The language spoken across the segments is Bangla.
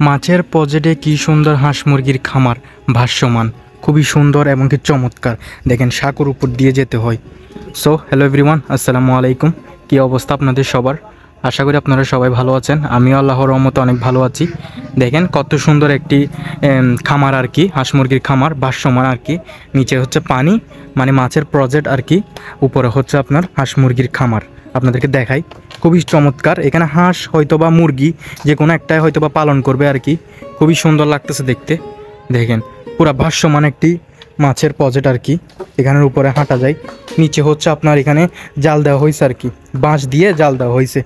মাছের পজেটে কি সুন্দর হাঁস মুরগির খামার ভাসমান, খুবই সুন্দর এবং কি চমৎকার। দেখেন সাঁকোর উপর দিয়ে যেতে হয়। সো হ্যালো এভরিওয়ান, আসসালামু আলাইকুম। কী অবস্থা আপনাদের সবার? আশা করি আপনারা সবাই ভালো আছেন। আমিও আল্লাহর রহমতে অনেক ভালো আছি। দেখেন কত সুন্দর একটি খামার আর কি, হাঁস মুরগির খামার ভাসমান আর কি। নিচে হচ্ছে পানি, মানে মাছের প্রজেক্ট আর কি, উপরে হচ্ছে আপনার হাঁস মুরগির খামার। আপনাদেরকে দেখাই, খুবই চমৎকার। এখানে হাঁস হয়তো বা মুরগি যে কোনো একটাই হয়তো বা পালন করবে আর কি। খুবই সুন্দর লাগতেছে দেখতে। দেখেন পুরা ভাসমান একটি মাছের প্রজেক্ট আর কি। এখানের উপরে হাঁটা যায়। নিচে হচ্ছে আপনার এখানে জাল দেওয়া হয়েছে আর কি, বাঁশ দিয়ে জাল দেওয়া হয়েছে।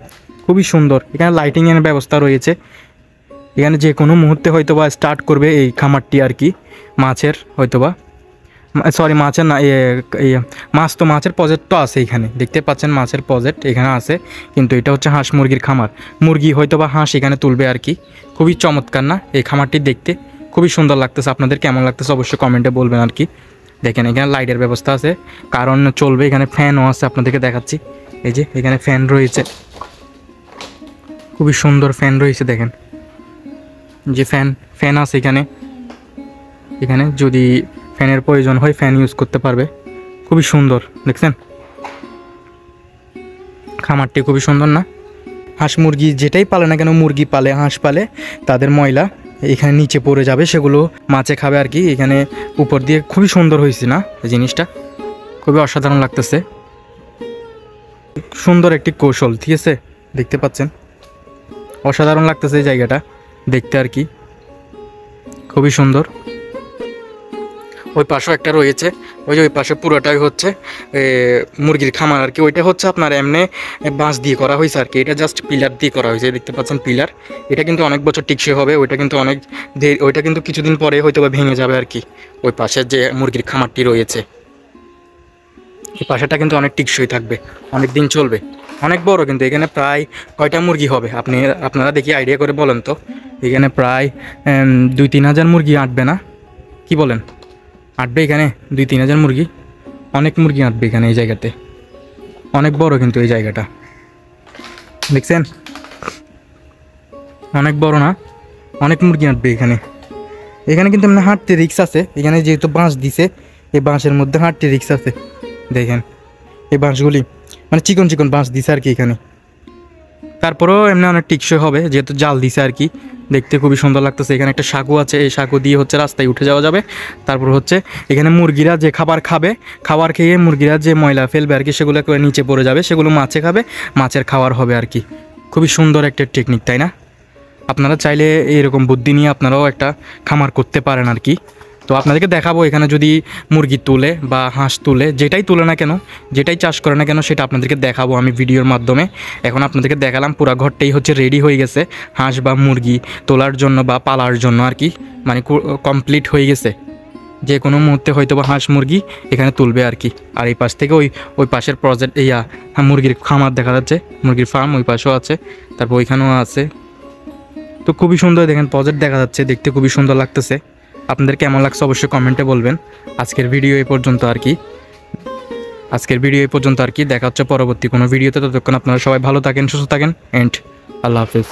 খুবই সুন্দর। এখানে লাইটিংয়ের ব্যবস্থা রয়েছে। এখানে যে কোনো মুহূর্তে হয়তো বা স্টার্ট করবে এই খামারটি আর কি। মাছের হয়তো বা সরি মাছের না, মাছের প্রজেক্ট তো আছে এখানে, দেখতে পাচ্ছেন মাছের প্রজেক্ট এখানে আছে। কিন্তু এটা হচ্ছে হাঁস মুরগির খামার। মুরগি হয়তো বা হাঁস এখানে তুলবে আর কি। খুবই চমৎকার না এই খামারটি দেখতে? খুবই সুন্দর লাগতেছে। আপনাদের কেমন লাগতেছে অবশ্যই কমেন্টে বলবেন আর কি। দেখেন এখানে লাইটের ব্যবস্থা আছে, কারণ চলবে। এখানে ফ্যানও আছে, আপনাদেরকে দেখাচ্ছি। এই যে এখানে ফ্যান রয়েছে, খুবই সুন্দর ফ্যান রয়েছে। দেখেন যে ফ্যান আছে এখানে। এখানে যদি ফ্যানের প্রয়োজন হয় ফ্যান ইউজ করতে পারবে। খুবই সুন্দর দেখছেন খামারটি, খুবই সুন্দর না? হাঁস মুরগি যেটাই পালে না কেন, মুরগি পালে হাঁস পালে, তাদের ময়লা এখানে নিচে পড়ে যাবে, সেগুলো মাছে খাবে আর কি। এখানে উপর দিয়ে খুবই সুন্দর হয়েছে না এই জিনিসটা? খুবই অসাধারণ লাগতেছে। সুন্দর একটি কৌশল, ঠিক আছে? দেখতে পাচ্ছেন অসাধারণ লাগতেছে এই জায়গাটা দেখতে আর কি। খুবই সুন্দর। ওই পাশেও একটা রয়েছে, ওই যে ওই পাশে পুরোটাই হচ্ছে মুরগির খামার আর কি। ওইটা হচ্ছে আপনার এমনি বাঁশ দিয়ে করা হয়েছে আর কি। এটা জাস্ট পিলার দিয়ে করা হয়েছে, দেখতে পাচ্ছেন পিলার। এটা কিন্তু অনেক বছর টিকসই হবে। ওইটা কিন্তু অনেক ওইটা কিন্তু কিছুদিন পরে হয়তো বা ভেঙে যাবে আর কি। ওই পাশের যে মুরগির খামারটি রয়েছে, এই পাশেটা কিন্তু অনেক টিকসই থাকবে, অনেক দিন চলবে। অনেক বড় কিন্তু। এখানে প্রায় কয়টা মুরগি হবে আপনারা দেখি আইডিয়া করে বলেন তো। এখানে প্রায় 2-3 হাজার মুরগি আঁটবে না? কি বলেন? আঁটবে এখানে 2-3 হাজার মুরগি? অনেক মুরগি আঁটবে এখানে এই জায়গাতে। অনেক বড় কিন্তু এই জায়গাটা, দেখছেন? অনেক বড় না? অনেক মুরগি আঁটবে এখানে। এখানে কিন্তু মানে হাঁটতে রিক্স আছে। এখানে যেহেতু বাঁশ দিছে, এই বাঁশের মধ্যে হাঁটতে রিক্স আছে। দেখেন এই বাঁশগুলি মানে চিকন চিকন বাঁশ দিছে আর কি এখানে। তারপরেও এমনি অনেক টিকসই হবে যেহেতু জাল দিছে আর কি। দেখতে খুবই সুন্দর লাগতেছে। এখানে একটা সাঁকো আছে, এই সাঁকো দিয়ে হচ্ছে রাস্তায় উঠে যাওয়া যাবে। তারপর হচ্ছে এখানে মুরগিরা যে খাবার খাবে, খাবার খেয়ে মুরগিরা যে ময়লা ফেলবে আর কি, সেগুলো নিচে পড়ে যাবে, সেগুলো মাছে খাবে, মাছের খাবার হবে আর কি। খুবই সুন্দর একটা টেকনিক, তাই না? আপনারা চাইলে এরকম বুদ্ধি নিয়ে আপনারাও একটা খামার করতে পারেন আর কি। তো আপনাদেরকে দেখাবো এখানে যদি মুরগি তুলে বা হাঁস তুলে, যেটাই তুলে না কেন, যেটাই চাষ করে না কেন, সেটা আপনাদেরকে দেখাবো আমি ভিডিওর মাধ্যমে। এখন আপনাদেরকে দেখালাম পুরো ঘরটাই হচ্ছে রেডি হয়ে গেছে হাঁস বা মুরগি তোলার জন্য বা পালার জন্য আর কি। মানে কমপ্লিট হয়ে গেছে। যে কোনো মুহূর্তে হয়তো বা হাঁস মুরগি এখানে তুলবে আর কি। আর এই পাশ থেকে ওই পাশের প্রজেক্ট মুরগির খামার দেখা যাচ্ছে, মুরগির ফার্ম ওই পাশেও আছে, তারপর ওইখানেও আছে। তো খুবই সুন্দর দেখেন প্রজেক্ট দেখা যাচ্ছে, দেখতে খুবই সুন্দর লাগতেছে। আপনাদের কেমন লাগছে অবশ্যই কমেন্টে বলবেন। আজকের ভিডিও এই পর্যন্ত আর কি। দেখা হচ্ছে পরবর্তী কোনো ভিডিওতে। ততক্ষণ আপনারা সবাই ভালো থাকেন, সুস্থ থাকেন, এন্ড আল্লাহ হাফিজ।